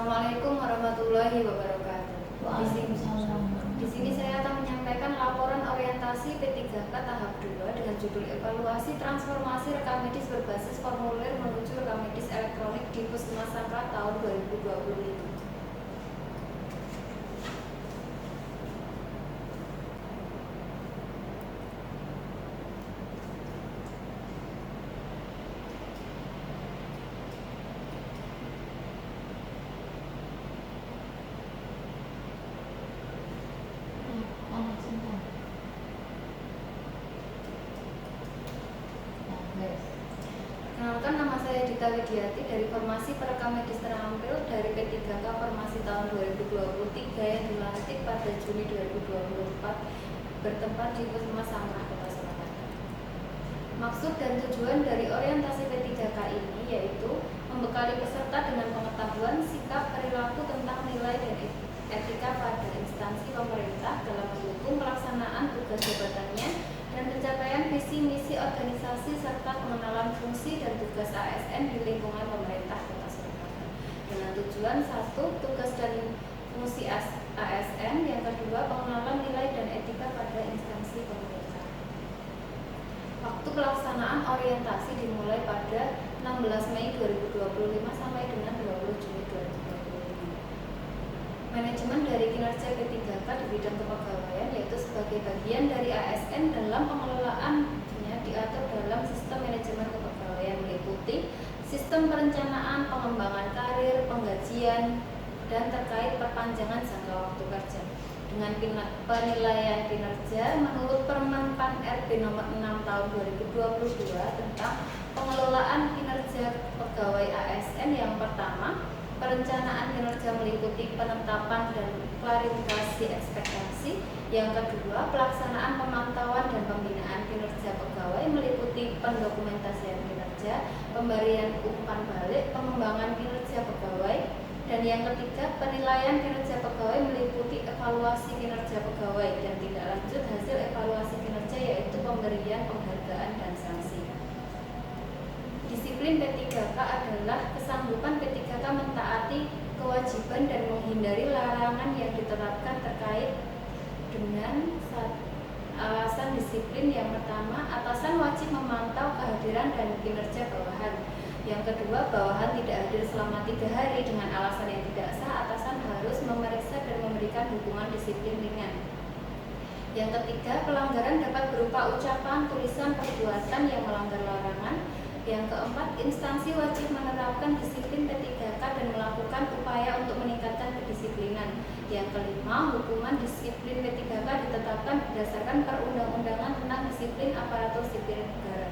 Assalamualaikum warahmatullahi wabarakatuh. Waalaikumsalam. Di sini saya akan menyampaikan laporan orientasi P3K tahap 2 dengan judul evaluasi transformasi rekam medis berbasis formulir menuju rekam medis elektronik di Puskesmas Sangka tahun 2025. Perkenalkan, nama saya Dita Widiati dari Formasi Perekam Medis Terampil dari P3K Formasi tahun 2023 yang dilantik pada Juni 2024 bertempat di Puskesmas Sangka, Kota Surakarta. Maksud dan tujuan dari orientasi P3K ini yaitu membekali peserta dengan pengetahuan, sikap, perilaku tentang nilai dan etika pada instansi pemerintah dalam mendukung pelaksanaan tugas jabatannya dan pencapaian visi misi organisasi serta pengenalan fungsi dan tugas ASN di lingkungan pemerintah Kota Surakarta dengan tujuan 1. Tugas dan fungsi ASN, yang kedua pengenalan nilai dan etika pada instansi pemerintah. Waktu pelaksanaan orientasi dimulai pada 16 Mei 2025 sampai dengan 20 Juni 2025. Manajemen dari kinerja P3K di bidang kepegawaian yaitu sebagai bagian dari ASN dalam pengelolaannya diatur dalam sistem manajemen kepegawaian meliputi sistem perencanaan, pengembangan karir, penggajian, dan terkait perpanjangan jangka waktu kerja. Dengan penilaian kinerja menurut Permen PAN RB nomor 6 tahun 2022 tentang pengelolaan kinerja pegawai ASN, yang pertama, perencanaan kinerja meliputi penetapan dan klarifikasi ekspektasi. Yang kedua, pelaksanaan pemantauan dan pembinaan kinerja pegawai meliputi pendokumentasian kinerja, pemberian umpan balik, pengembangan kinerja pegawai. Dan yang ketiga, penilaian kinerja pegawai meliputi evaluasi kinerja pegawai dan tindak lanjut hasil evaluasi kinerja yaitu pemberian penghargaan dan sanksi. Disiplin P3K adalah kesanggupan P3K mentaati kewajiban dan menghindari larangan yang ditetapkan terkait dengan alasan disiplin. Yang pertama, atasan wajib memantau kehadiran dan kinerja bawahan. Yang kedua, bawahan tidak hadir selama 3 hari dengan alasan yang tidak sah, atasan harus memeriksa dan memberikan hukuman disiplin ringan. Yang ketiga, pelanggaran dapat berupa ucapan, tulisan, perbuatan yang melanggar larangan. Yang keempat, instansi wajib menerapkan disiplin P3K dan melakukan upaya untuk meningkatkan kedisiplinan. Yang kelima, hukuman disiplin P3K ditetapkan berdasarkan perundang-undangan tentang disiplin aparatur sipil negara.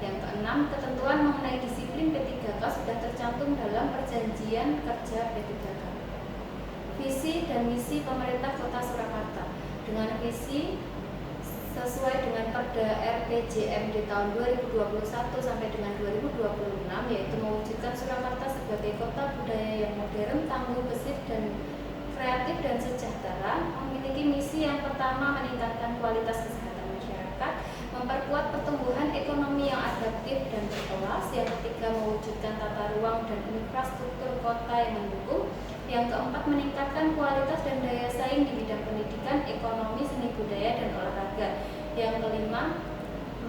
Yang keenam, ketentuan mengenai disiplin P3K sudah tercantum dalam perjanjian kerja P3K. Visi dan misi pemerintah Kota Surakarta. Dengan visi sesuai dengan Perda RPJMD tahun 2021 sampai dengan 2026 yaitu mewujudkan Surakarta sebagai kota budaya yang modern, tangguh, gesit, dan kreatif dan sejahtera. Memiliki misi yang pertama, meningkatkan kualitas kesehatan masyarakat, memperkuat pertumbuhan ekonomi yang adaptif dan berkelas. Yang ketiga, mewujudkan tata ruang dan infrastruktur kota yang mendukung. Yang keempat, meningkatkan kualitas dan daya saing di bidang pendidikan, ekonomi, seni budaya, dan olahraga. Yang kelima,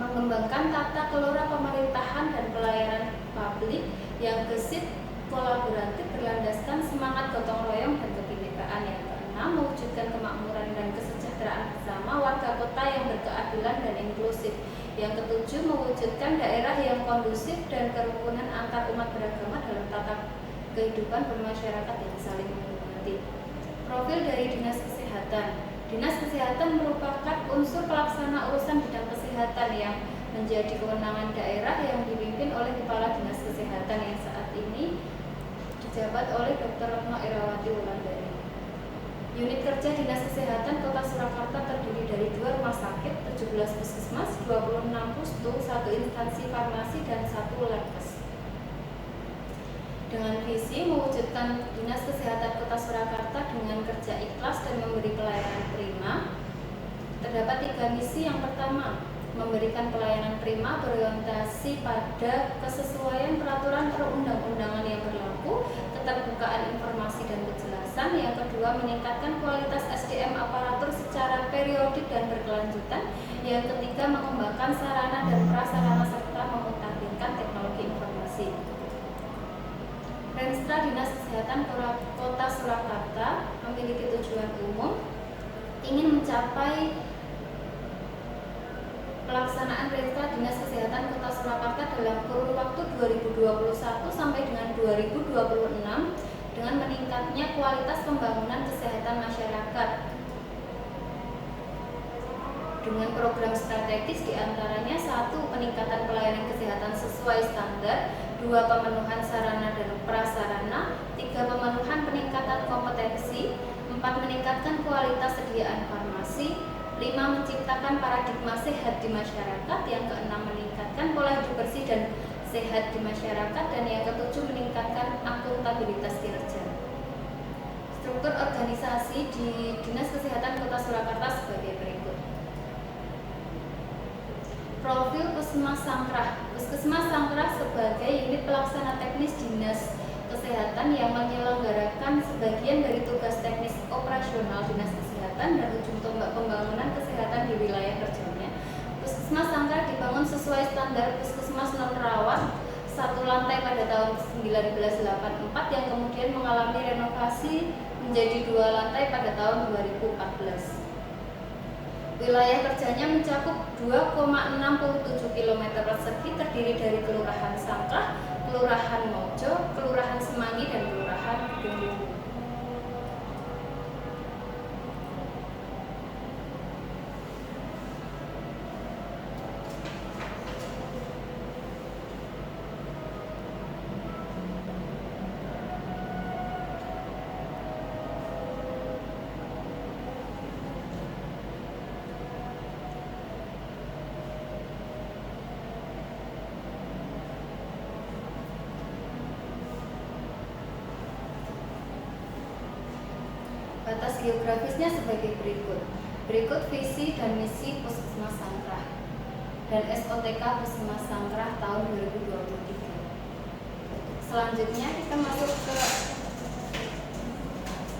mengembangkan tata kelola pemerintahan dan pelayanan publik yang gesit, kolaboratif, berlandaskan semangat gotong royong dan kebinekaan. Yang keenam, mewujudkan kemakmuran dan kesejahteraan bersama warga kota yang berkeadilan dan inklusif. Yang ketujuh, mewujudkan daerah yang kondusif dan kerukunan antar umat beragama dalam tata kehidupan bermasyarakat yang saling menghormati. Profil dari Dinas Kesehatan. Dinas Kesehatan merupakan unsur pelaksana urusan bidang kesehatan yang menjadi kewenangan daerah yang dipimpin oleh Kepala Dinas Kesehatan yang saat ini dijabat oleh Dr. Retno Irawati Wulandari. Unit kerja Dinas Kesehatan Kota Surakarta terdiri dari 2 rumah sakit, 17 puskesmas, 26 pustu, 1 instansi farmasi, dan 1 labkes. Dengan visi mewujudkan Dinas Kesehatan Kota Surakarta dengan kerja ikhlas dan memberi pelayanan prima, terdapat 3 misi. Yang pertama, memberikan pelayanan prima berorientasi pada kesesuaian peraturan perundang-undangan yang berlaku, keterbukaan informasi pengawasan. Yang kedua, meningkatkan kualitas SDM aparatur secara periodik dan berkelanjutan. Yang ketiga, mengembangkan sarana dan prasarana serta memutakhirkan teknologi informasi. Renstra Dinas Kesehatan Kota Surakarta memiliki tujuan umum ingin mencapai pelaksanaan Renstra Dinas Kesehatan Kota Surakarta dalam kurun waktu 2021 sampai dengan 2026 dengan meningkatnya kualitas pembangunan kesehatan masyarakat dengan program strategis diantaranya: 1. Peningkatan pelayanan kesehatan sesuai standar, 2. Pemenuhan sarana dan prasarana, 3. Pemenuhan peningkatan kompetensi, 4. Meningkatkan kualitas sediaan farmasi, 5. Menciptakan paradigma sehat di masyarakat, yang keenam meningkatkan pola hidup bersih dan sehat di masyarakat, dan yang ketujuh meningkatkan akuntabilitas kinerja. Struktur organisasi di Dinas Kesehatan Kota Surakarta sebagai berikut. Profil Puskesmas Sangkrah. Puskesmas Sangkrah sebagai unit pelaksana teknis Dinas Kesehatan yang menyelenggarakan sebagian dari tugas teknis operasional Dinas Kesehatan dan ujung tombak pembangunan kesehatan di wilayah kerjanya. Puskesmas Sangkrah dibangun sesuai standar puskesmas non rawat satu lantai pada tahun 1984 yang kemudian mengalami renovasi menjadi 2 lantai pada tahun 2014. Wilayah kerjanya mencakup 2,67 km persegi terdiri dari Kelurahan Sangkrah, Kelurahan Mojo, Kelurahan Semanggi, dan Kelurahan Gedung. Batas geografisnya sebagai berikut. Berikut visi dan misi Puskesmas Sangkrah dan SOTK Puskesmas Sangkrah tahun 2023. Selanjutnya kita masuk ke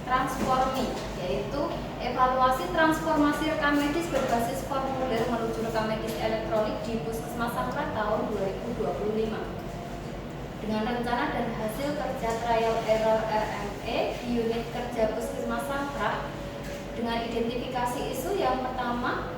transformi, yaitu evaluasi transformasi rekam medis berbasis formulir menuju rekam medis elektronik di Puskesmas Sangkrah tahun 2025. Dengan rencana dan hasil kerja trial error RME di unit kerja Puskesmas Sangkrah dengan identifikasi isu yang pertama,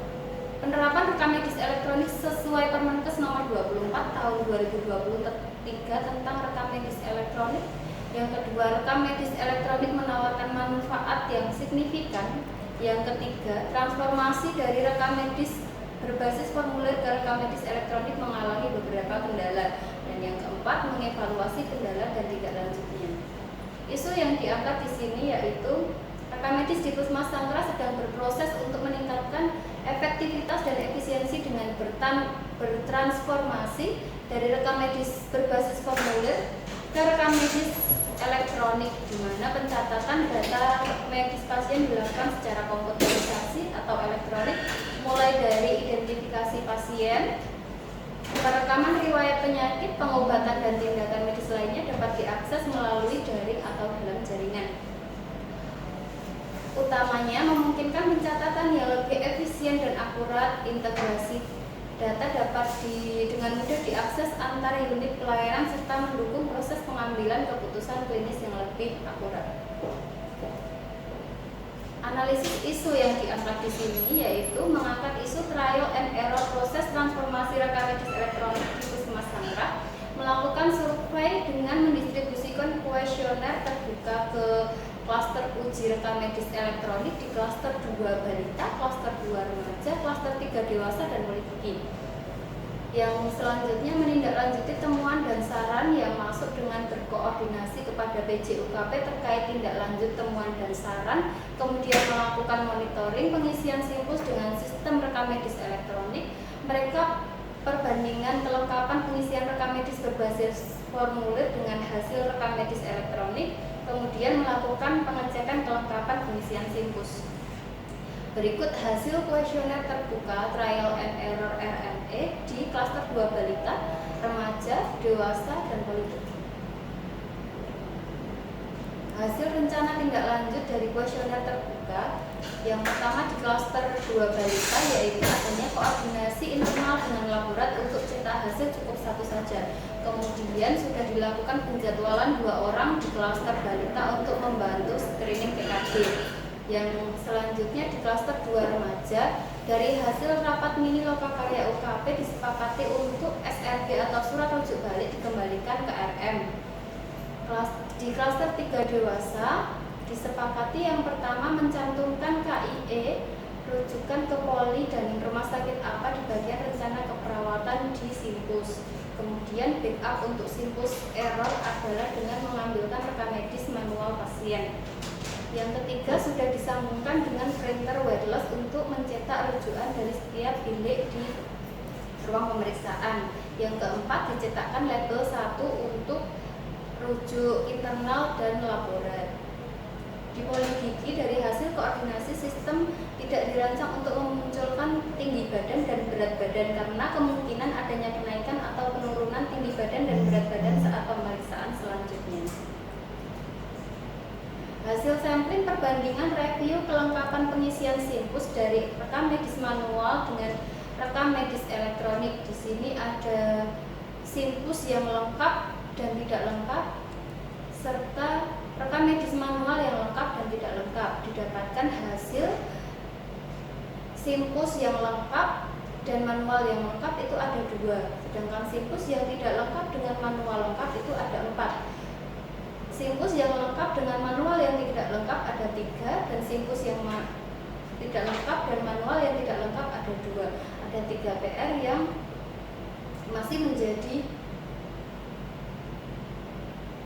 penerapan rekam medis elektronik sesuai Permenkes nomor 24 tahun 2023 tentang rekam medis elektronik. Yang kedua, rekam medis elektronik menawarkan manfaat yang signifikan. Yang ketiga, transformasi dari rekam medis berbasis formulir ke rekam medis elektronik mengalami beberapa kendala. Dan yang keempat, mengevaluasi kendala dan tindak lanjutnya. Isu yang diangkat di sini yaitu rekam medis di Puskesmas Sangkrah sedang berproses untuk meningkatkan efektivitas dan efisiensi dengan bertransformasi dari rekam medis berbasis formulir ke rekam medis elektronik, di mana pencatatan data medis pasien dilakukan secara komputerisasi atau elektronik, mulai dari identifikasi pasien, perekaman riwayat penyakit, pengobatan, dan tindakan medis lainnya dapat diakses melalui daring atau dalam jaringan. Utamanya memungkinkan pencatatan yang lebih efisien dan akurat. Integrasi data dapat dengan mudah diakses antar unit pelayanan serta mendukung proses pengambilan keputusan klinis yang lebih akurat. Analisis isu yang diangkat di sini yaitu mengangkat isu trial and error proses transformasi rekam medis elektronik di Puskesmas Sangkrah, melakukan survei dengan mendistribusikan kuesioner terbuka ke klaster uji rekam medis elektronik di klaster 2 balita, klaster 2 remaja, klaster 3 dewasa, dan politiki. Yang selanjutnya menindaklanjuti temuan dan saran yang masuk dengan berkoordinasi kepada PJUKP terkait tindak lanjut temuan dan saran, kemudian melakukan monitoring pengisian simbus dengan sistem rekam medis elektronik, mereka perbandingan kelengkapan pengisian rekam medis berbasis formulir dengan hasil rekam medis elektronik, kemudian melakukan pengecekan kelengkapan pengisian simbus. Berikut hasil kuesioner terbuka trial and error RME di klaster 2 balita, remaja, dewasa, dan politik. hasil rencana tindak lanjut dari kuesioner terbuka. Yang pertama di klaster 2 balita, yaitu adanya koordinasi internal dengan laborat untuk cetak hasil cukup satu saja. Kemudian sudah dilakukan penjadwalan 2 orang di klaster balita untuk membantu screening PKD. Yang selanjutnya di klaster 2 remaja, dari hasil rapat mini lokakarya UKP disepakati untuk SRB atau surat rujuk balik dikembalikan ke RM. Di klaster 3 dewasa disepakati yang pertama mencantumkan KIE rujukan ke poli dan rumah sakit apa di bagian rencana keperawatan di Simpus. Kemudian backup untuk Simpus error adalah dengan mengambilkan rekam medis manual pasien. Yang ketiga sudah disambungkan dengan printer wireless untuk mencetak rujukan dari setiap bilik di ruang pemeriksaan. Yang keempat dicetakkan label 1 untuk rujuk internal dan laborat. Di poli gigi, dari hasil koordinasi sistem tidak dirancang untuk memunculkan tinggi badan dan berat badan karena kemungkinan adanya kenaikan atau penurunan tinggi badan dan berat badan saat pemeriksaan selanjutnya. Hasil sampling perbandingan review kelengkapan pengisian Simpus dari rekam medis manual dengan rekam medis elektronik. Di sini ada Simpus yang lengkap dan tidak lengkap, serta rekam medis manual yang lengkap dan tidak lengkap. Didapatkan hasil Simpus yang lengkap dan manual yang lengkap itu ada 2, sedangkan Simpus yang tidak lengkap dengan manual lengkap itu ada 4. Simpus yang lengkap dengan manual yang tidak lengkap ada 3, dan Simpus yang tidak lengkap dan manual yang tidak lengkap ada 2. Ada 3 PR yang masih menjadi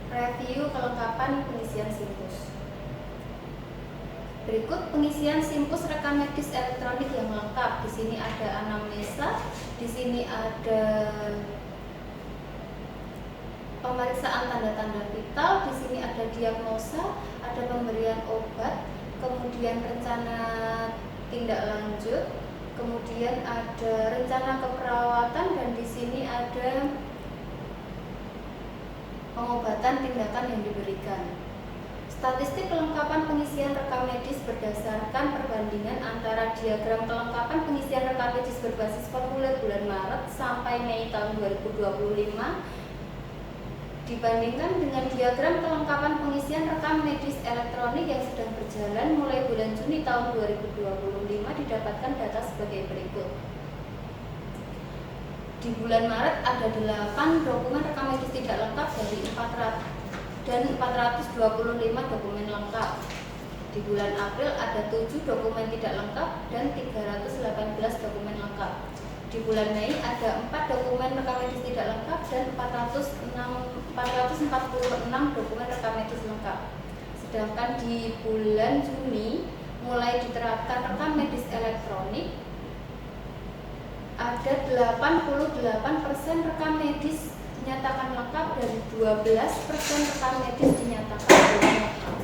review kelengkapan pengisian Simpus. Berikut pengisian Simpus rekam medis elektronik yang lengkap. Di sini ada anamnesa, di sini ada pemeriksaan tanda-tanda vital, di sini ada diagnosa, ada pemberian obat, kemudian rencana tindak lanjut, kemudian ada rencana keperawatan, dan di sini ada pengobatan tindakan yang diberikan. Statistik kelengkapan pengisian rekam medis berdasarkan perbandingan antara diagram kelengkapan pengisian rekam medis berbasis formulir bulan Maret sampai Mei tahun 2025 dibandingkan dengan diagram kelengkapan pengisian rekam medis elektronik yang sedang berjalan mulai bulan Juni tahun 2025 didapatkan data sebagai berikut. Di bulan Maret ada 8 dokumen rekam medis tidak lengkap dari 425 dokumen lengkap. Di bulan April ada 7 dokumen tidak lengkap dan 318 dokumen lengkap. Di bulan Mei ada 4 dokumen rekam medis tidak lengkap dan 446 dokumen rekam medis lengkap. Sedangkan di bulan Juni mulai diterapkan rekam medis elektronik, ada 88% rekam medis dinyatakan lengkap dan 12% rekam medis dinyatakan belum lengkap.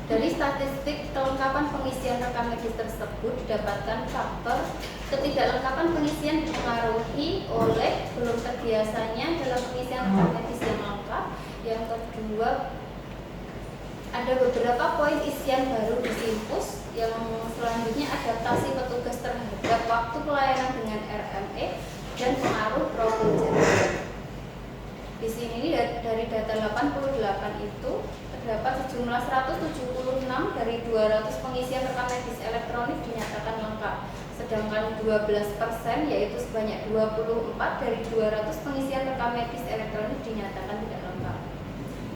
Dari statistik kelengkapan pengisian rekam medis tersebut didapatkan faktor ketidaklengkapan pengisian dipengaruhi oleh belum terbiasanya dalam pengisian rekam medis yang lengkap. Yang kedua, ada beberapa poin isian baru di Simpus. Yang selanjutnya adaptasi petugas terhadap waktu pelayanan dengan RME dan pengaruh profil jaringan. Di sini dari data 88 itu terdapat sejumlah 176 dari 200 pengisian rekam medis elektronik dinyatakan lengkap, sedangkan 12% yaitu sebanyak 24 dari 200 pengisian rekam medis elektronik dinyatakan tidak lengkap.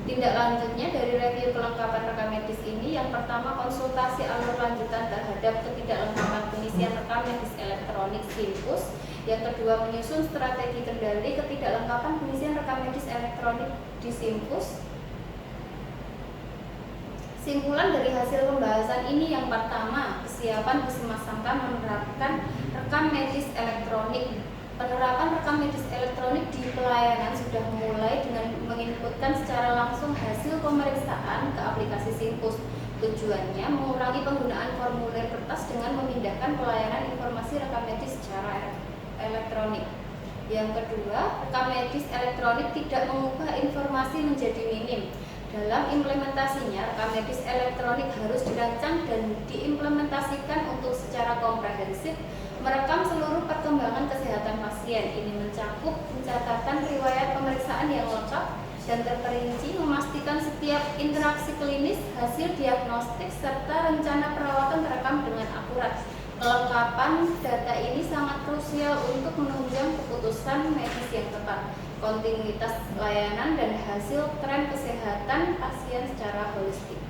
Tindak lanjutnya dari review kelengkapan rekam medis ini, yang pertama konsultasi alur lanjutan terhadap ketidaklengkapan pengisian rekam medis elektronik Simpus. Yang kedua, menyusun strategi kendali ketidaklengkapan pengisian rekam medis elektronik di Simpus. Simpulan dari hasil pembahasan ini, yang pertama, kesiapan Puskesmas Sangka menerapkan rekam medis elektronik. Penerapan rekam medis elektronik di pelayanan sudah mulai dengan menginputkan secara langsung hasil pemeriksaan ke aplikasi Simpus. Tujuannya mengurangi penggunaan formulir kertas dengan memindahkan pelayanan informasi rekam medis secara elektronik. Yang kedua, rekam medis elektronik tidak mengubah informasi menjadi minim. Dalam implementasinya, rekam medis elektronik harus dirancang dan diimplementasikan untuk secara komprehensif merekam seluruh perkembangan kesehatan pasien. Ini mencakup pencatatan riwayat pemeriksaan yang lengkap dan terperinci, memastikan setiap interaksi klinis, hasil diagnostik, serta rencana perawatan terekam dengan akurat. Kelengkapan data ini sangat krusial untuk menunjang keputusan medis yang tepat, kontinuitas layanan, dan hasil tren kesehatan pasien secara holistik.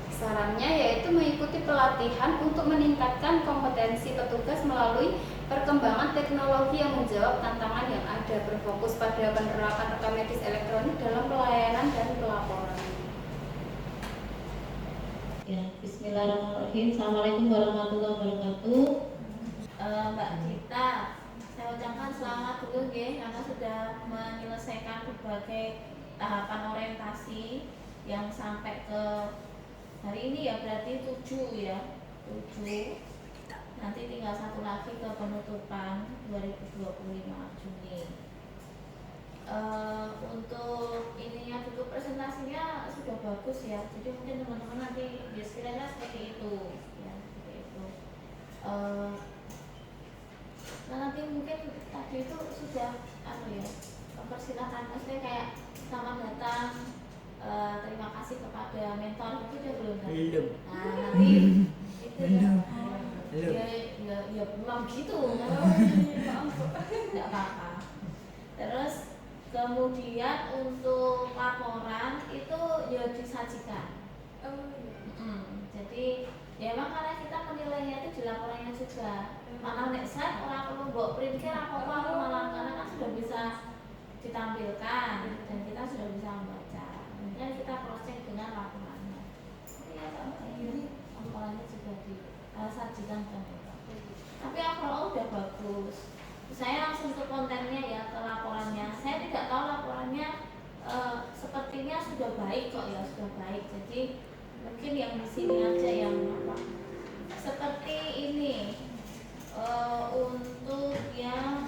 Sarannya yaitu mengikuti pelatihan untuk meningkatkan kompetensi petugas melalui perkembangan teknologi yang menjawab tantangan yang ada, berfokus pada penerapan rekam medis elektronik dalam pelayanan dan pelaporan. Ya, bismillahirrahmanirrahim. Assalamualaikum warahmatullahi wabarakatuh. Mbak Dita, saya ucapkan selamat dulu ya, karena sudah menyelesaikan berbagai tahapan orientasi yang sampai ke hari ini ya, berarti 7 ya, 7. Nanti tinggal satu lagi ke penutupan 2025 Juni. Untuk ininya dulu, presentasinya sudah bagus ya, jadi mungkin teman-teman nanti ya sekiranya seperti itu ya, seperti itu. Nah nanti mungkin tadi itu sudah mempersilahkan, maksudnya kayak selamat datang, terima kasih kepada mentor, itu udah belum? Belum. Nah nanti itu ya belum gitu, nggak apa-apa. Terus kemudian untuk laporan itu ya disajikan. Jadi ya memang karena kita menilainya itu di laporannya juga. Malah nek slide orang perlu mbok print ke apa-apa, malah karena kan sudah bisa ditampilkan dan kita sudah bisa membaca. Kemudian kita cross check dengan laporannya. Ya ini laporannya juga disajikan kan. Tapi overall udah bagus. Saya langsung ke kontennya ya, ke laporannya. Saya tidak tahu laporannya sepertinya sudah baik kok ya, sudah baik. Jadi mungkin yang di sini aja yang apa? Seperti ini. Untuk yang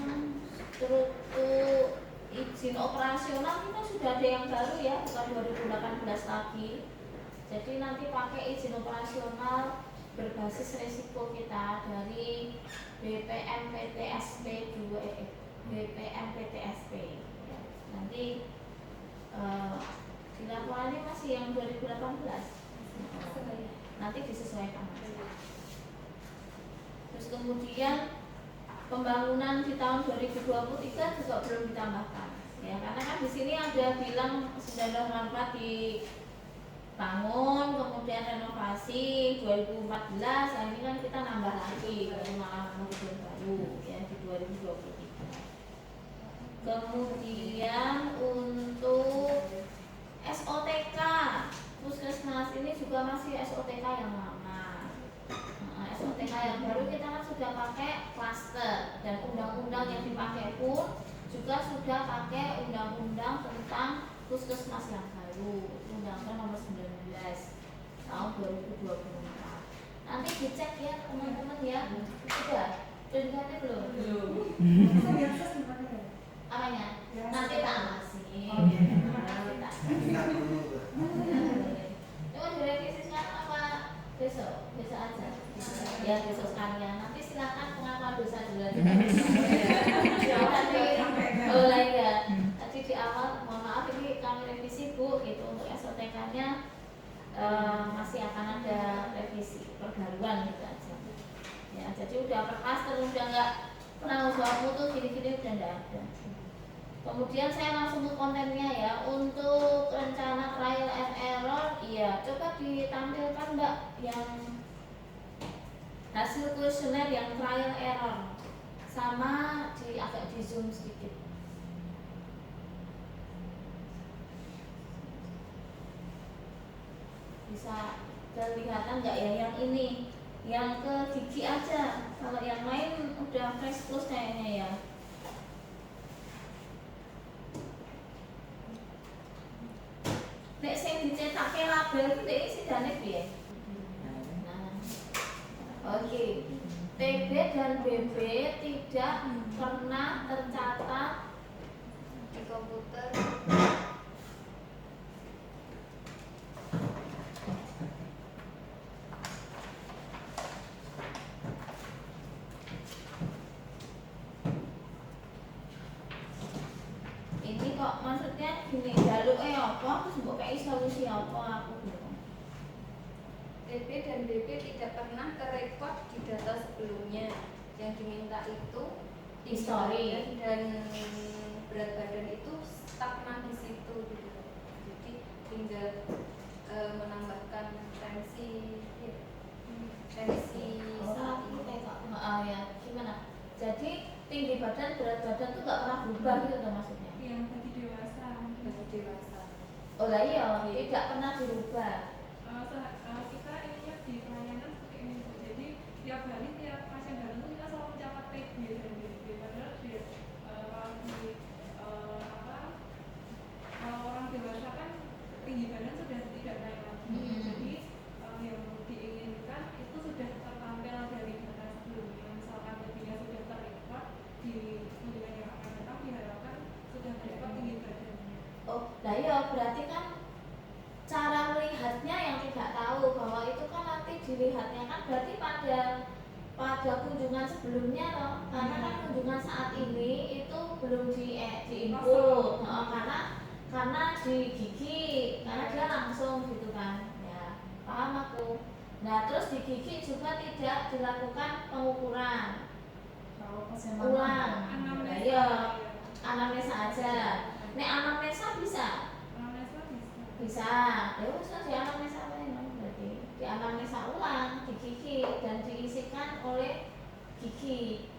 struktur izin operasional kita sudah ada yang baru ya, bukan 2018 lagi. Jadi nanti pakai izin operasional berbasis resiko kita dari BPM PTSP 2 BPM PTSP ya. Nanti di laporannya masih yang 2018 nanti disesuaikan. Terus kemudian pembangunan di tahun 2023 juga belum ditambahkan ya, karena kan di sini ada bilang 1994 dibangun, kemudian renovasi 2014, nah ini kan kita nambah lagi baru malah mobil baru ya di 2023. Kemudian untuk SOTK Puskesmas ini juga masih SOTK yang lama. SOTK yang baru kita kan sudah pakai klaster, dan undang-undang yang dipakai pun juga sudah pakai undang-undang tentang puskesmas yang baru, Undang-Undang Nomor 19 tahun 2024. Nanti dicek ya teman-teman ya. Sudah? Tulisannya belum? Belum. Apanya? Nanti tak masih. Cuma direvisi sekarang apa besok? Besok aja. Ya besok sekalian. Nanti silakan pengakuan dosa dulu. Boleh ya. Tadi di awal, mohon maaf ini kami revisi Bu, gitu untuk SOTK-nya masih akan ada revisi perbaruan gitu aja. Ya, jadi udah kertas terus udah nggak penanggung jawab mutu gini-gini udah nggak ada. Kemudian saya langsung ke kontennya ya. Untuk rencana trial and error, iya coba ditampilkan Mbak yang hasil kuesioner yang trial error, sama agak di zoom sedikit. Bisa kelihatan nggak ya yang ini, yang ke gigi aja, kalau yang lain udah fresh close kayaknya ya. Nek sing dicetake label iki sidane piye? Nah. Oke. TB dan BB tidak pernah tercatat di komputer kok maksudnya gini, jaluke apa terus mbok kei solusi apa aku bingung. TB dan BP tidak pernah terrekod di data sebelumnya. Yang diminta itu History dan berat badan itu stagnan di situ gitu. Jadi tinggal menambahkan tensi saat ini. Ya gimana? Jadi tinggi badan berat badan tuh nggak pernah berubah gitu kan maksudnya? Iya, bagi dewasa. Bagi dewasa. Oh lah iya, tidak pernah dirubah. Kita ininya di pelayanan seperti ini Bu. Jadi tiap hari tiap pasien datang tuh kita selalu mencatat TB dan BP. Padahal kalau orang dewasa kan tinggi badan sudah tidak naik lagi. Jadi yang diinginkan itu sudah tertampil dari data sebelumnya. Misalkan TB-nya sudah terrekod di kunjungan yang akan datang, diharapkan sudah terrekod tinggi badannya. Oh lah iya, berarti kan cara melihatnya yang tidak tahu bahwa itu kan nanti dilihatnya kan berarti pada kunjungan sebelumnya loh, karena kan kunjungan saat ini itu belum di input, karena di gigi, karena dia langsung gitu kan, ya paham aku. Nah terus di gigi juga tidak dilakukan pengukuran ulang, ya anamnesa aja. Nek anamnesa bisa, ya wis di anamnesa memang berarti di anamnesa ulang di gigi dan diisikan oleh gigi.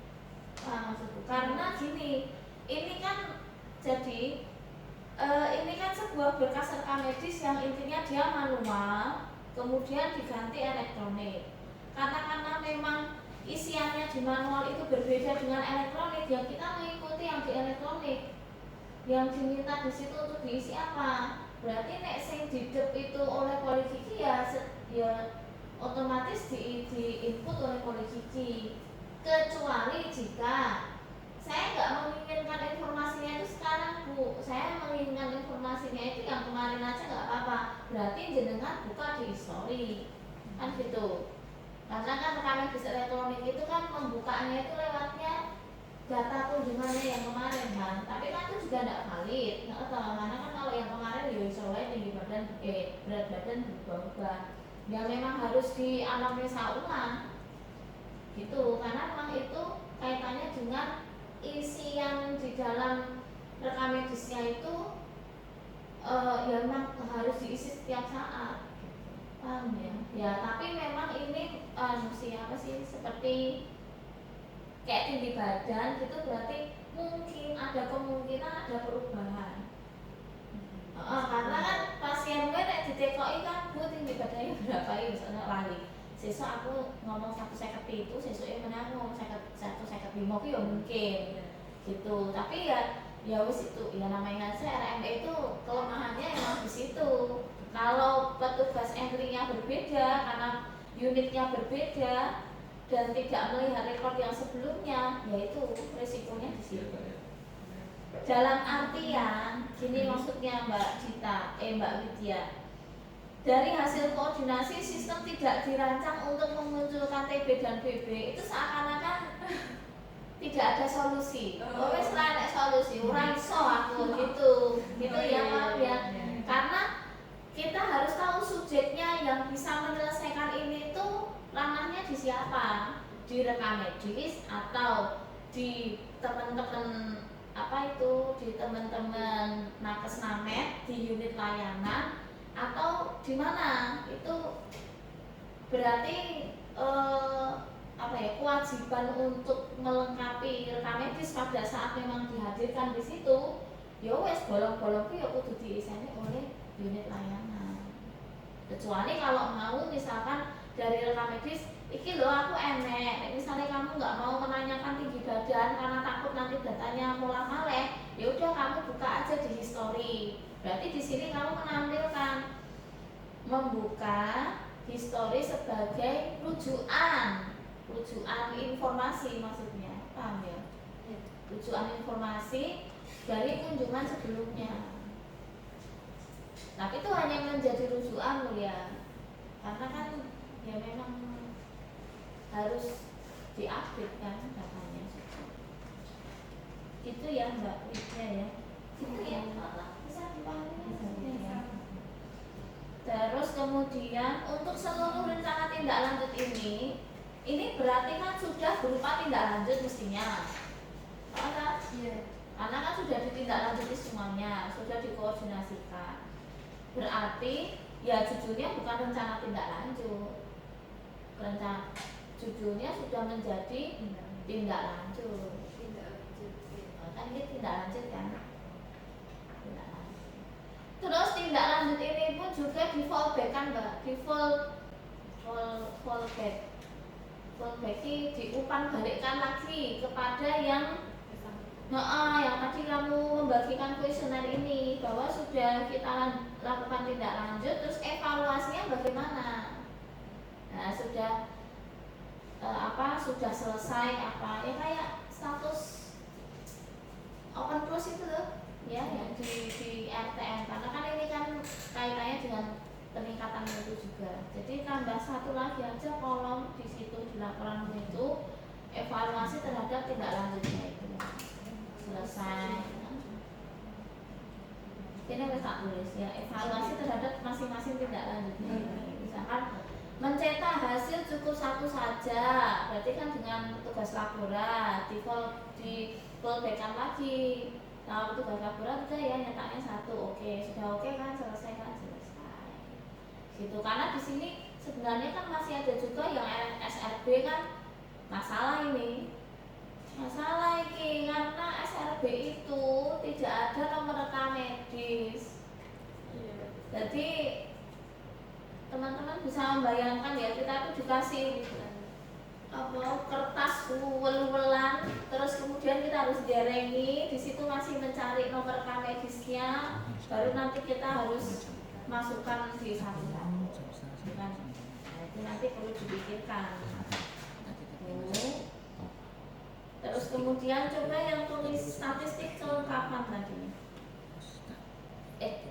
Maksudku karena gini, ini kan jadi ini kan sebuah berkas rekam medis yang intinya dia manual kemudian diganti elektronik. Karena memang isiannya di manual itu berbeda dengan elektronik, ya kita mengikuti yang di elektronik. Yang diminta di situ untuk diisi apa? Berarti nek sing didep itu oleh poligigi ya otomatis di input oleh poligigi. Kecuali jika saya nggak menginginkan informasinya itu sekarang Bu, saya menginginkan informasinya itu yang kemarin aja nggak apa-apa. Berarti jenengan buka di history kan gitu. Karena kan rekam medis elektronik itu kan pembukanya itu lewatnya data kunjungannya yang kemarin kan, tapi kan itu juga tidak valid. Karena kan kalau yang kemarin ya soalnya tinggi badan, berat badan berubah-ubah. Ya memang harus di anamnesa ulang gitu, karena memang itu kaitannya dengan isi yang di dalam rekam medisnya itu ya memang harus diisi setiap saat. Paham ya? Ya tapi memang ini siapa sih seperti kayak tinggi badan gitu, berarti mungkin ada kemungkinan ada perubahan. Karena kan pasien gue nek ditekoki kan gue tinggi badannya berapa ya misalnya lali. Sesuk aku ngomong 150 itu, sesuknya mana aku ngomong 155 itu ya mungkin gitu. Tapi ya wis itu ya namanya aja RME itu kelemahannya emang di situ. Kalau petugas entry-nya berbeda karena unitnya berbeda dan tidak melihat rekor yang sebelumnya, yaitu resikonya di situ. Dalam artian gini maksudnya Mbak Widya, dari hasil koordinasi sistem tidak dirancang untuk memunculkan TB dan BB, itu seakan-akan tidak ada solusi. Wes ora ada solusi, ora iso aku gitu ya Pak ya. Karena kita harus tahu subjeknya yang bisa menyelesaikan ini tuh ranahnya di siapa, di rekam medis atau di teman-teman di teman-teman nakes namet di unit layanan atau di mana. Itu berarti kewajiban untuk melengkapi rekam medis pada saat memang dihadirkan di situ. Ya wes bolong-bolong ya kudu diiseni oleh unit layanan. Kecuali kalau mau misalkan dari rekam medis iki loh aku enek, misalnya kamu nggak mau menanyakan tinggi badan karena takut nanti datanya mulai maleh, ya udah kamu buka aja di history. Berarti di sini kamu menampilkan membuka history sebagai rujukan informasi maksudnya, paham ya? Rujukan informasi dari kunjungan sebelumnya. Tapi itu hanya menjadi rujukan loh ya, karena kan ya memang harus diupdate kan datanya. Itu ya Mbak Widya ya. Gitu ya, bisa dipahami ya. Terus kemudian untuk seluruh rencana tindak lanjut ini berarti kan sudah berupa tindak lanjut mestinya. Kan? Iya. Karena kan sudah ditindaklanjuti semuanya, sudah dikoordinasikan. Berarti ya judulnya bukan rencana tindak lanjut. Rencana judulnya sudah menjadi tindak lanjut. Kan ini tindak lanjut kan? Tindak lanjut. Terus tindak lanjut ini pun juga di fallback kan Mbak? Di fallback. Fallback ini diumpan balikkan lagi kepada yang tadi kamu membagikan kuesioner ini, bahwa sudah kita lakukan tindak lanjut, terus evaluasinya bagaimana? Nah, sudah sudah selesai apa? Ya kayak status open close itu loh, ya yang di RTM, karena kan ini kan kaitannya dengan peningkatan itu juga. Jadi tambah satu lagi aja kolom di situ di laporan itu evaluasi terhadap tindak lanjutnya itu. Selesai. Ini harus tak tulis ya, evaluasi terhadap masing-masing tindak lanjutnya. Misalkan mencetak hasil cukup satu saja, berarti kan dengan tugas laborat di fallback-kan lagi. Nah, tugas laborat udah ya nyetaknya satu, oke, sudah oke kan, selesai kan, selesai. Gitu, karena di sini sebenarnya kan masih ada juga yang SRB kan masalah ini. Masalah ini karena SRB itu tidak ada nomor rekam medis. Jadi teman-teman bisa membayangkan ya, kita tuh dikasih kertas wel-welan, terus kemudian kita harus jarengi, di situ masih mencari nomor rekam medisnya, baru nanti kita harus masukkan di satu-satu. Nah, itu nanti perlu dipikirkan. Terus kemudian coba yang tulis statistik kelengkapan tadi.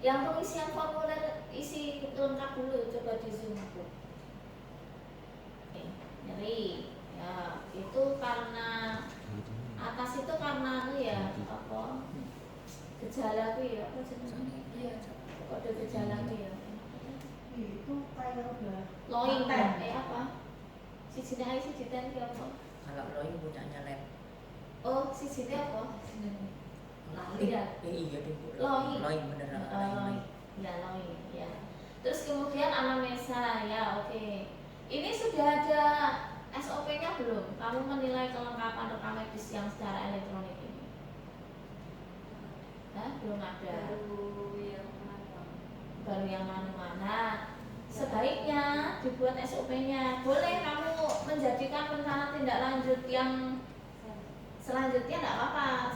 Yang pengisian formulir isi lengkap dulu, coba di zoom aku. Nyeri. Ya, itu karena atas itu karena ya apa? Gejala ya, apa jenisnya? Iya, kode gejala ya. Itu kayak udah loing apa? Sijine isi diten ki apa? Kalau loing punyanya lab. Oh, sijine apa? Lali ya? Iya deh. Loing bener. Ya loing ya. Terus kemudian anamnesa ya, oke. Ini sudah ada SOP-nya belum? Kamu menilai kelengkapan rekam medis yang secara elektronik ini? Belum ada. Baru yang mana? Sebaiknya dibuat SOP-nya. Boleh kamu menjadikan rencana tindak lanjut yang selanjutnya nggak apa-apa,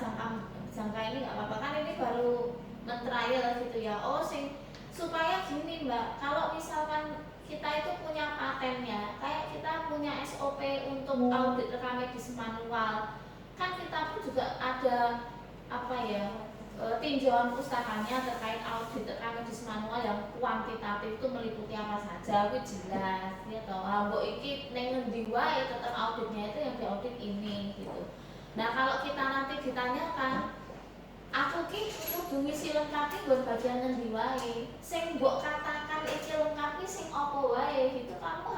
jangka ini nggak apa-apa, kan ini baru men-trial gitu ya. Oh supaya gini Mbak, kalau misalkan kita itu punya patennya, kayak kita punya SOP untuk audit rekam medis manual, kan kita pun juga ada tinjauan pustakanya terkait audit rekam medis manual yang kuantitatif itu meliputi apa saja, itu jelas ya toh. Mbok iki ning ngendi wae tetap auditnya itu yang diaudit ini gitu. Nah, kalau kita nanti ditanyakan, aku ki kudu ngisi lengkapi buat bagian ngendi wae. Sing mbok katakan iki lengkapi sing apa wae gitu, kamu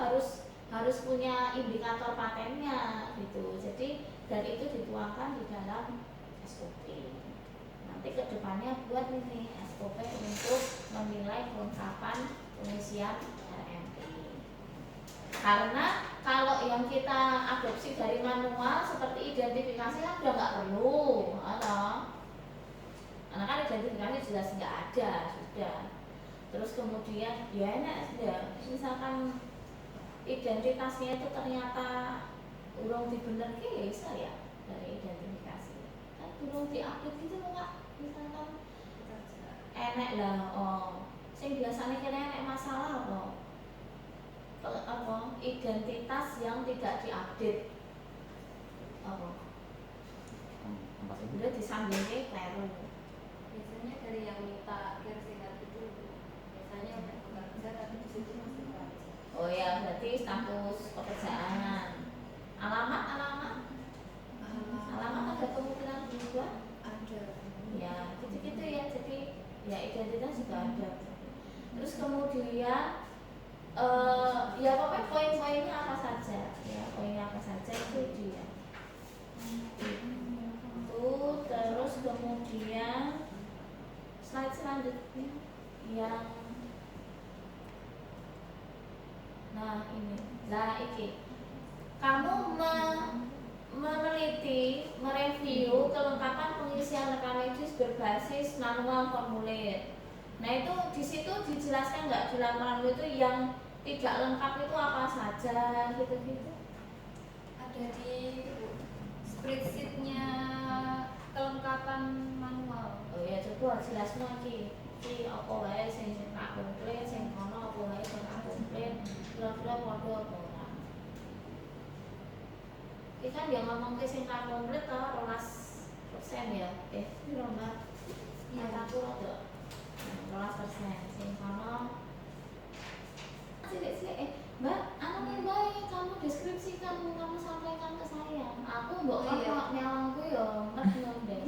harus punya indikator patennya gitu. Jadi dan itu dituangkan di dalam SOP. Nanti kedepannya buat ini SOP untuk menilai kelengkapan pengisian RMI. Karena kalau yang kita adopsi dari manual seperti identifikasi kan udah nggak perlu, karena kan identifikasi jelas nggak ada sudah. Terus kemudian ya enak sudah, misalkan identitasnya itu ternyata urung dibenerke bisa ya dari identifikasi, kan urung diupdate gitu loh Kak, misalkan enak lah, sing biasanya kira enak masalah identitas yang tidak diupdate udah disambungnya kleru. Biasanya dari yang minta kira-kira itu biasanya udah bekerja tapi di situ masih kerja. Oh ya, berarti status pekerjaan. Alamat ada kemungkinan berubah? Ada. Ya, gitu-gitu ya identitas juga ada. Terus kemudian ya pokoknya poin-poinnya apa saja, ya poinnya apa saja itu dia. Itu terus kemudian slide selanjutnya yang ini kamu meneliti, mereview kelengkapan pengisian rekam medis berbasis manual formulir. Nah itu di situ dijelaskan nggak di laporan itu yang tidak lengkap itu apa saja gitu-gitu? Ada di spreadsheetnya kelengkapan manual. Oh ya coba jelasno iki. Iki apa wae sing tak komplit, sing kono apa wae sing tak komplit, kira-kira padha apa ora. Iki kan dia ngomong ke sing tak komplit to 12% ya. Piro Mbak? Iya. Aku rada 12% sing kono. Cilik-cilik Mbak, Mbak, kamu deskripsi kamu sampaikan ke saya. Aku mbok nyawangku ya medhun deh.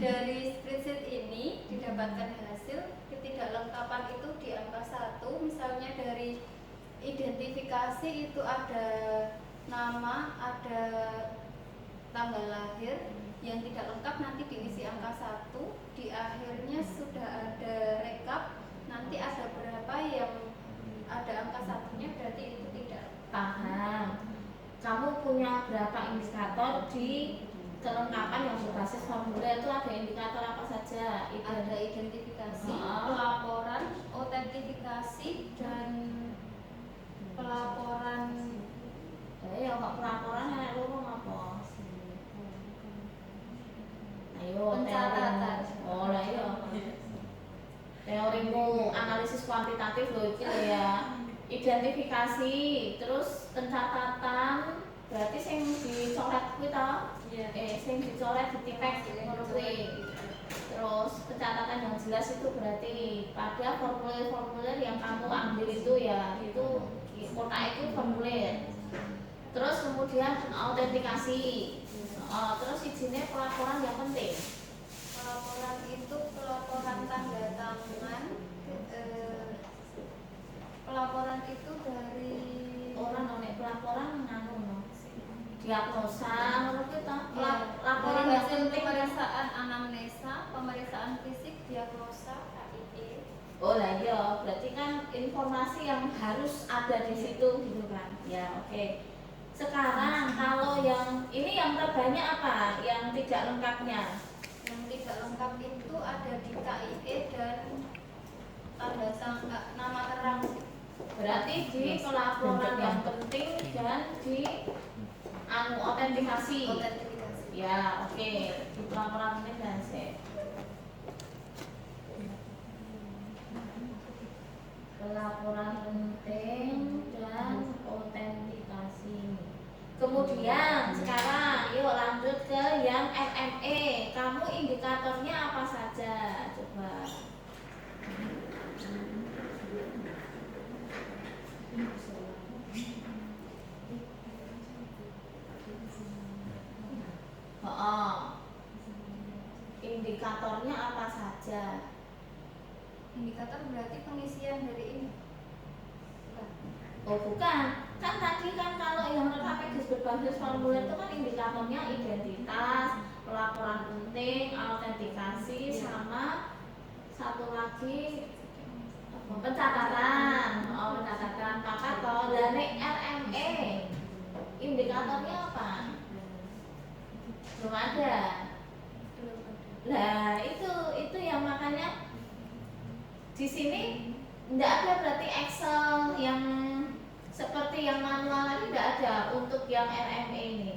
Dari spreadsheet ini didapatkan hasil ketidaklengkapan itu di angka 1. Misalnya dari identifikasi itu ada nama, ada tanggal lahir. Yang tidak lengkap nanti diisi angka 1. Di akhirnya sudah ada rekap, nanti ada berapa yang ada angka 1-nya, berarti itu tidak Paham. Kamu punya berapa indikator di kelengkapan yang berbasis formulir itu ada indikator apa saja? ada identifikasi, pelaporan, autentifikasi, dan pelaporan. Ya kok pelaporan enak loro apa? Ayo Pencatatan. Oh lah iya. Teorimu analisis kuantitatif loh iki lho ya. Identifikasi, terus pencatatan, berarti sing dicoret kuwi to? Sing dicoret ditipek ngono kuwi. Terus pencatatan yang jelas itu berarti pada formulir-formulir yang kamu ambil itu ya, itu kotak itu formulir. Terus kemudian autentikasi. Terus izinnya pelaporan yang penting. Pelaporan itu pelaporan tanda tangan. Pelaporan itu dari orang nek pelaporan nganu no. Diagnosa ngono kuwi ta. laporan yang hasil penting. pemeriksaan anamnesa, pemeriksaan fisik, diagnosa, KIE. Oh lah iya, berarti kan informasi yang harus ada di situ gitu kan. Ya, oke. Sekarang kalau yang ini yang terbanyak apa? Yang tidak lengkapnya. Yang tidak lengkap itu ada di KIE dan tanda tangan nama terang. Berarti di pelaporan yang penting dan di autentikasi. Ya, oke. Di pelaporan penting dan pelaporan penting dan autentikasi. Kemudian sekarang yuk lanjut ke yang RME. Kamu indikatornya apa saja? Coba. Indikatornya apa saja? Indikator berarti pengisian dari ini. Bukan. Oh bukan, kan tadi kan kalau yang rekam medis berbasis formulir itu kan indikatornya identitas, pelaporan penting, autentikasi, sama satu lagi pencatatan. Pencatatan apa toh? Dan RME indikatornya apa? Belum ada. Lah itu yang makanya di sini tidak ada berarti Excel yang seperti yang manual tadi tidak ada untuk yang RME ini.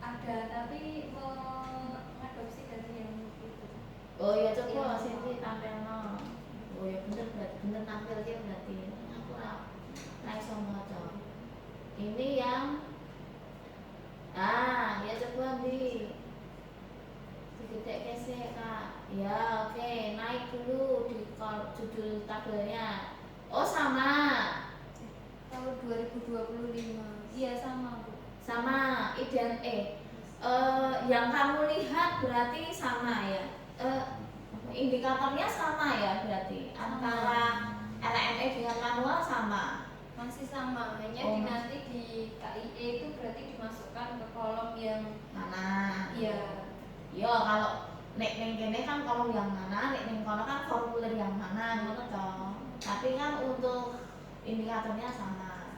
Ada, tapi mengadopsi dari yang itu. Oh ya coba Cindy tampil no. Oh ya bener tampil dia berarti. Aku lah iso maca. Ini yang ya coba di digedek kesek Kak. Ya oke, naik dulu di judul tabelnya. Oh sama. Tahun 2025. Iya sama, Bu. Sama yang kamu lihat berarti sama ya. indikatornya sama ya berarti antara LME dengan manual sama. Masih sama, hanya Oh. nanti di KIE itu berarti dimasukkan ke kolom yang Mana? ya Yo kalau nek ning kene kan kolom yang mana, nek ning kono kan formulir yang mana ngono toh. Tapi kan untuk indikatornya sama.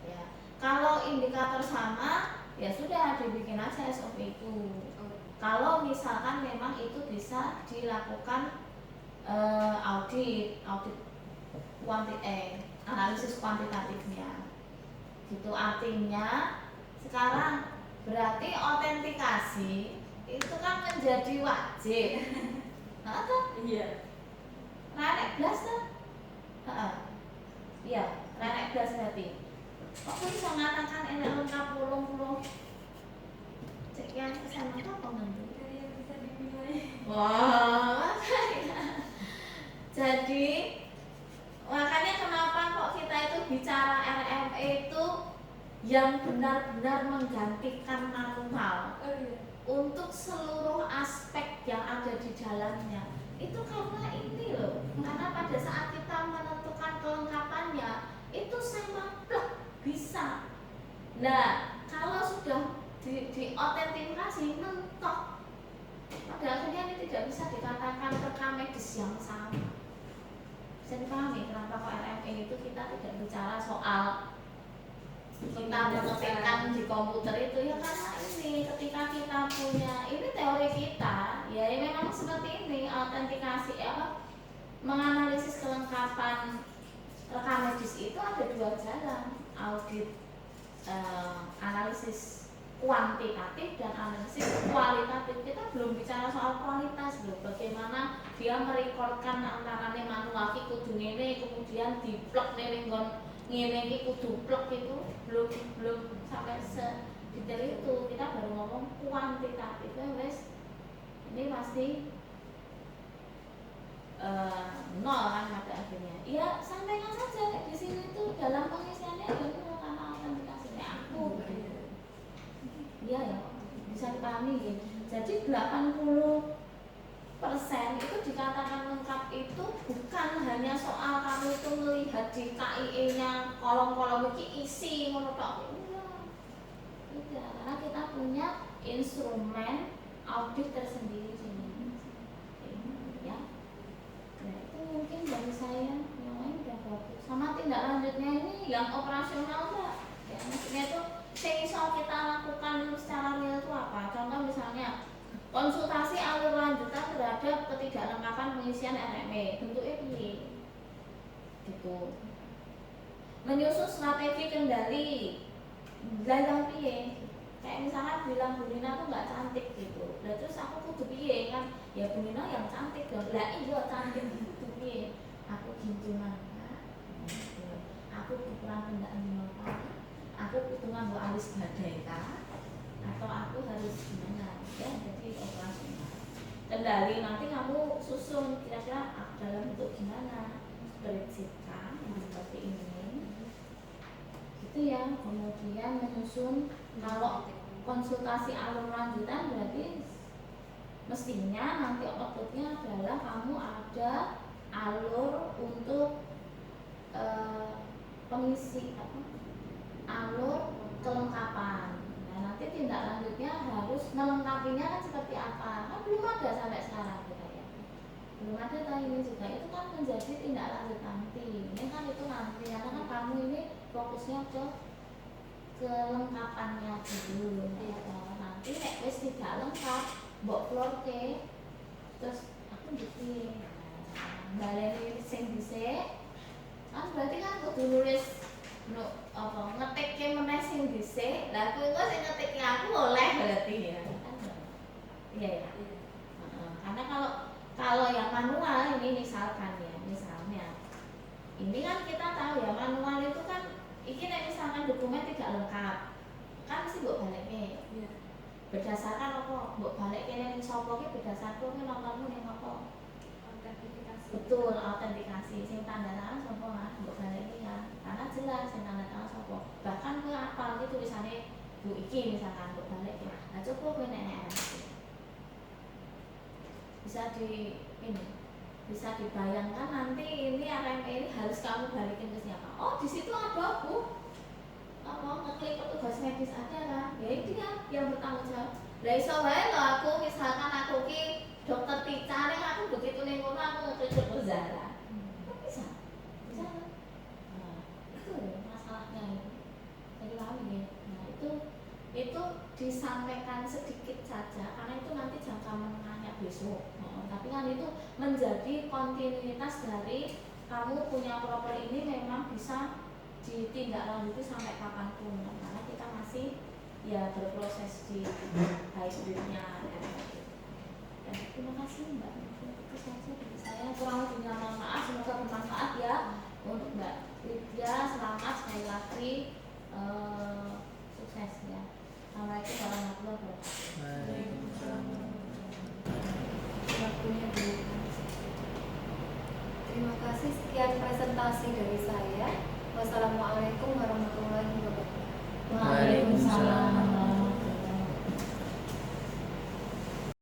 Ya. Kalau indikator sama, ya sudah dibikin aja SOP itu. Kalau misalkan memang itu bisa dilakukan audit analisis kuantitatifnya. Gitu artinya sekarang berarti autentikasi itu kan menjadi wajib. Nah, kan? iya. Renek blas kan? Heeh. Iya, renek blas berarti. Kok bisa ngatakan enak lengkap pulung-pulung? Cek yang kesana apa nanti? Kayak bisa dinilai. Wah, makanya. Jadi makanya kenapa kok kita itu bicara RME itu yang benar-benar menggantikan manual Oh iya. untuk seluruh aspek yang ada di dalamnya. Itu karena ini loh, karena pada saat kita menentukan kelengkapannya itu sama plek bisa. Nah, kalau sudah diautentikasi mentok, pada akhirnya ini tidak bisa dikatakan rekam medis yang sama. Bisa dipahami kenapa kok RME itu kita tidak bicara soal kita mengetikkan di komputer itu ya karena ini ketika kita punya ini teori kita ya memang seperti ini autentikasi menganalisis kelengkapan rekam medis itu ada dua jalan audit analisis kuantitatif dan analisis kualitatif. Kita belum bicara soal kualitas loh, bagaimana dia merekodkan antara manual ki kudu ngene kemudian diplek ning ngene iki kudu plek itu belum sampai sedetail itu. Kita baru ngomong kuantitatif wes ini pasti nol kan pada akhirnya. Ya sampaikan saja di sini tuh dalam pengisiannya ya karena autentikasinya aku. Iya ya, bisa dipahami ya. Jadi 80% itu dikatakan lengkap itu bukan hanya soal kamu itu melihat di KIE-nya kolom-kolom ini isi ngono tok. Tidak, karena kita punya instrumen audit tersendiri sini. Ya. Nah, itu mungkin dari saya yang lain udah bagus. Sama tindak lanjutnya ini yang operasional Mbak. Ya, maksudnya itu yang bisa kita lakukan secara real itu apa? Contoh misalnya konsultasi alur lanjutan terhadap ketidaklengkapan pengisian RME bentuknya ini gitu. Menyusun strategi kendali bilang piye kayak misalnya bilang Bu Nina tuh nggak cantik gitu lah terus aku kudu piye kan ya Bu Nina yang cantik dong lah iya cantik kudu piye aku gitu mana aku kurang pendak apa aku butuh nganggo alis badai kah? Atau aku harus gimana ya jadi operasional kendali nanti kamu susun kira-kira dalam bentuk gimana spreadsheet kah yang seperti ini itu ya kemudian menyusun kalau konsultasi alur lanjutan berarti mestinya nanti outputnya adalah kamu ada alur untuk pengisi alur kelengkapan. Nah nanti tindak lanjutnya harus melengkapinya kan seperti apa? Kan belum ada sampai sekarang kita ya. Belum ada tadi ini juga itu kan menjadi tindak lanjut nanti. Ini kan itu nanti karena kan kamu ini fokusnya ke kelengkapannya dulu. Nanti nek wis tidak lengkap, mbok florke terus aku gitu. Baleni sing dhisik. Kan berarti kan kudu nulis ngetik ke meneh sing dhisik. Lah kuwi kok sing ngetik aku oleh berarti ya. Iya ya. Karena kalau yang manual ini misalkan ya, misalnya ini kan kita tahu ya manual itu kan iki nek misalkan dokumen tidak lengkap. Kan mesti mbok balekke. Iya. Berdasarkan apa? Mbok balekke ning sapa ki berdasarkan kuwi nomormu ning apa? Autentifikasi. Betul, autentikasi. Sing tanda tangan sapa kan mbok balekke kan. Karena jelas sing tanda tangan sapa. Bahkan kuwi apal iki tulisane Bu iki misalkan mbok balekke. Nah, coba kowe nek bisa di ini bisa dibayangkan nanti ini RME ini harus kamu balikin ke siapa. Oh di situ ada aku ngeklik petugas medis ada kan, ya dia yang bertanggung jawab. Lah iso wae lho aku misalkan aku ki dokter Tica ning aku begitu ning kono aku ngeklik dokter Zara. Bisa kan? Nah, itu masalahnya itu. Jadi paham ya. Nah itu disampaikan sedikit saja karena itu nanti jangka menengahnya besok. Tapi kan itu menjadi kontinuitas dari kamu punya proper ini memang bisa ditindaklanjuti sampai kapanpun karena kita masih ya berproses di hybridnya dan terima kasih Mbak, itu saja dari saya, kurang lebihnya mohon maaf, semoga bermanfaat ya untuk Mbak Lydia. Selamat sekali lagi, sukses ya. Assalamualaikum warahmatullahi wabarakatuh. Waalaikumsalam. Waktunya dulu. Terima kasih, sekian presentasi dari saya. Wassalamualaikum